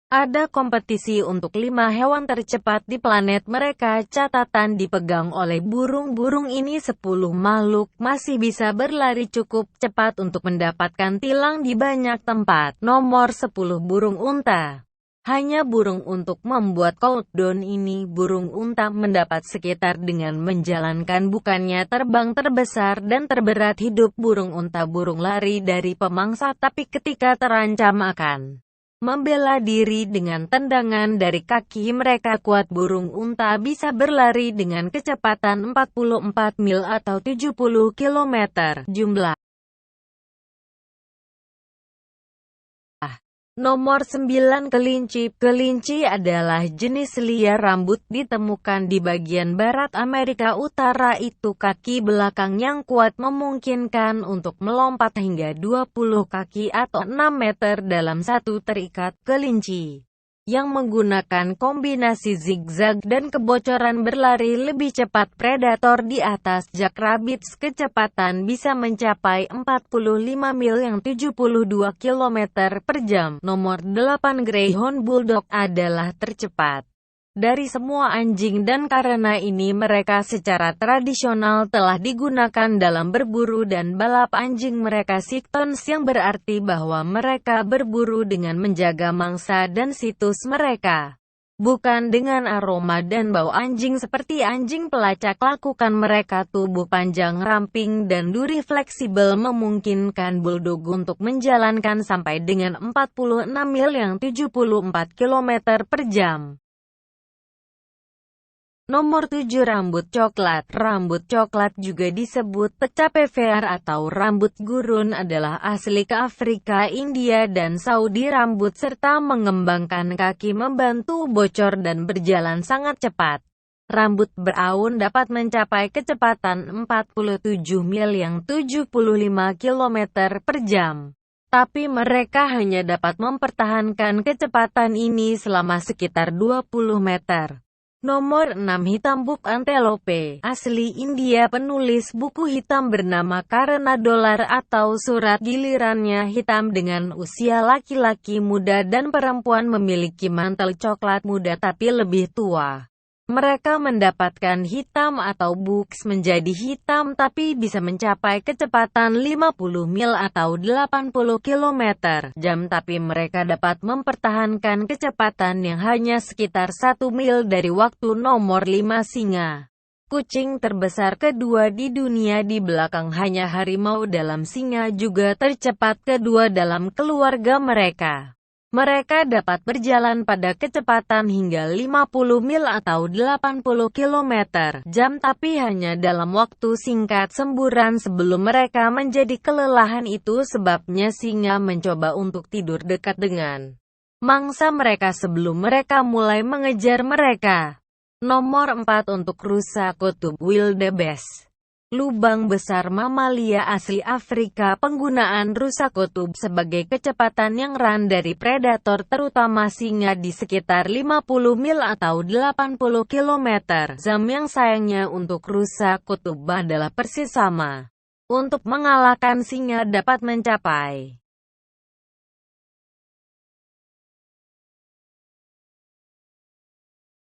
Ada kompetisi untuk 5 hewan tercepat di planet mereka. Catatan dipegang oleh burung-burung ini. 10 makhluk masih bisa berlari cukup cepat untuk mendapatkan tilang di banyak tempat. Nomor 10, burung unta. Hanya burung untuk membuat countdown ini. Burung unta mendapat sekitar dengan menjalankan bukannya terbang terbesar dan terberat hidup. Burung unta burung lari dari pemangsa, tapi ketika terancam akan membela diri dengan tendangan dari kaki mereka kuat. Burung unta bisa berlari dengan kecepatan 44 mil atau 70 kilometer. Jumlah. Nomor 9, kelinci. Kelinci adalah jenis liar rambut ditemukan di bagian barat Amerika Utara. Itu kaki belakang yang kuat memungkinkan untuk melompat hingga 20 kaki atau 6 meter dalam satu terikat. Kelinci yang menggunakan kombinasi zigzag dan kebocoran berlari lebih cepat predator di atas jackrabbits. Kecepatan bisa mencapai 45 mil yang 72 km per jam. Nomor 8, Greyhound Bulldog adalah tercepat dari semua anjing dan karena ini mereka secara tradisional telah digunakan dalam berburu dan balap anjing mereka siktons, yang berarti bahwa mereka berburu dengan menjaga mangsa dan situs mereka, bukan dengan aroma dan bau anjing seperti anjing pelacak lakukan mereka. Tubuh panjang, ramping, dan duri fleksibel memungkinkan bulldog untuk menjalankan sampai dengan 46 mil yang 74 km per jam. Nomor 7, rambut coklat. Rambut coklat juga disebut pecah PVR atau rambut gurun adalah asli ke Afrika, India, dan Saudi. Rambut serta mengembangkan kaki membantu bocor dan berjalan sangat cepat. Rambut beraun dapat mencapai kecepatan 47 mil yang 75 km per jam. Tapi mereka hanya dapat mempertahankan kecepatan ini selama sekitar 20 meter. Nomor 6, hitam buk antelope. Asli India, penulis buku hitam bernama Karena Dolar atau Surat gilirannya hitam dengan usia laki-laki muda dan perempuan memiliki mantel coklat muda tapi lebih tua. Mereka mendapatkan hitam atau buks menjadi hitam tapi bisa mencapai kecepatan 50 mil atau 80 km jam, tapi mereka dapat mempertahankan kecepatan yang hanya sekitar 1 mil dari waktu. Nomor 5, singa. Kucing terbesar kedua di dunia di belakang hanya harimau. Dalam singa juga tercepat kedua dalam keluarga mereka. Mereka dapat berjalan pada kecepatan hingga 50 mil atau 80 km jam tapi hanya dalam waktu singkat semburan sebelum mereka menjadi kelelahan. Itu sebabnya singa mencoba untuk tidur dekat dengan mangsa mereka sebelum mereka mulai mengejar mereka. Nomor 4, untuk rusa kutub wildebeest. Lubang besar mamalia asli Afrika. Penggunaan rusa kutub sebagai kecepatan yang rendah dari predator terutama singa di sekitar 50 mil atau 80 km jam, yang sayangnya untuk rusa kutub adalah persis sama. Untuk mengalahkan singa dapat mencapai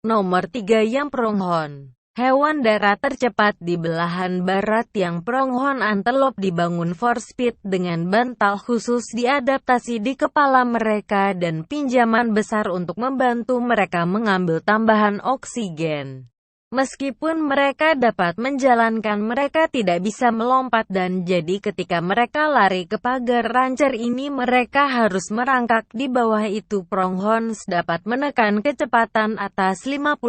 Nomor 3, yang pronghorn. Hewan darat tercepat di belahan barat yang pronghorn antelope dibangun for speed dengan bantal khusus diadaptasi di kepala mereka dan pinjaman besar untuk membantu mereka mengambil tambahan oksigen. Meskipun mereka dapat menjalankan, mereka tidak bisa melompat dan jadi ketika mereka lari ke pagar rancer ini mereka harus merangkak di bawah. Itu pronghorns dapat menekan kecepatan atas 55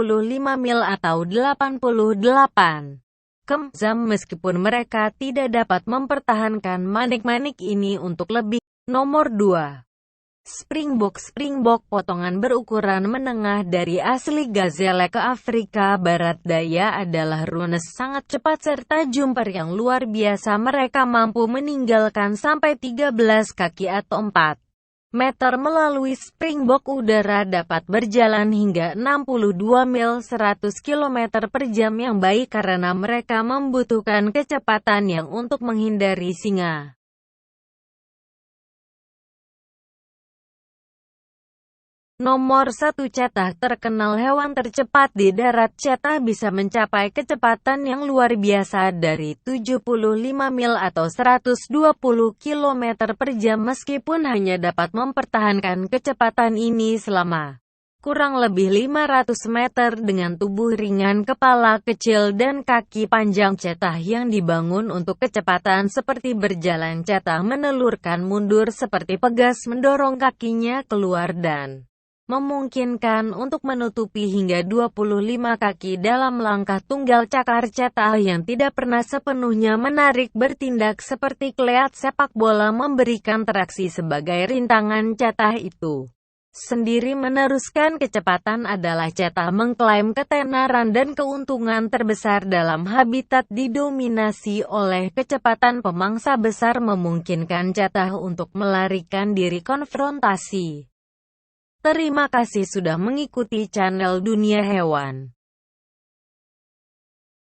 mil atau 88 km/jam meskipun mereka tidak dapat mempertahankan manik-manik ini untuk lebih. Nomor 2, Springbok. Springbok potongan berukuran menengah dari asli gazelle ke Afrika Barat Daya adalah runes sangat cepat serta jumper yang luar biasa. Mereka mampu meninggalkan sampai 13 kaki atau 4 meter melalui springbok udara dapat berjalan hingga 62 mil 100 km per jam yang baik karena mereka membutuhkan kecepatan yang untuk menghindari singa. Nomor 1 Cheetah terkenal hewan tercepat di darat. Cheetah bisa mencapai kecepatan yang luar biasa dari 75 mil atau 120 km per jam meskipun hanya dapat mempertahankan kecepatan ini selama kurang lebih 500 meter dengan tubuh ringan, kepala kecil, dan kaki panjang. Cheetah yang dibangun untuk kecepatan seperti berjalan. Cheetah menelurkan mundur seperti pegas, mendorong kakinya keluar dan memungkinkan untuk menutupi hingga 25 kaki dalam langkah tunggal. Cakar Cheetah yang tidak pernah sepenuhnya menarik bertindak seperti kleat sepak bola memberikan traksi sebagai rintangan. Cheetah itu sendiri meneruskan kecepatan adalah Cheetah mengklaim ketenaran dan keuntungan terbesar dalam habitat didominasi oleh kecepatan. Pemangsa besar memungkinkan Cheetah untuk melarikan diri konfrontasi. Terima kasih sudah mengikuti channel Dunia Hewan.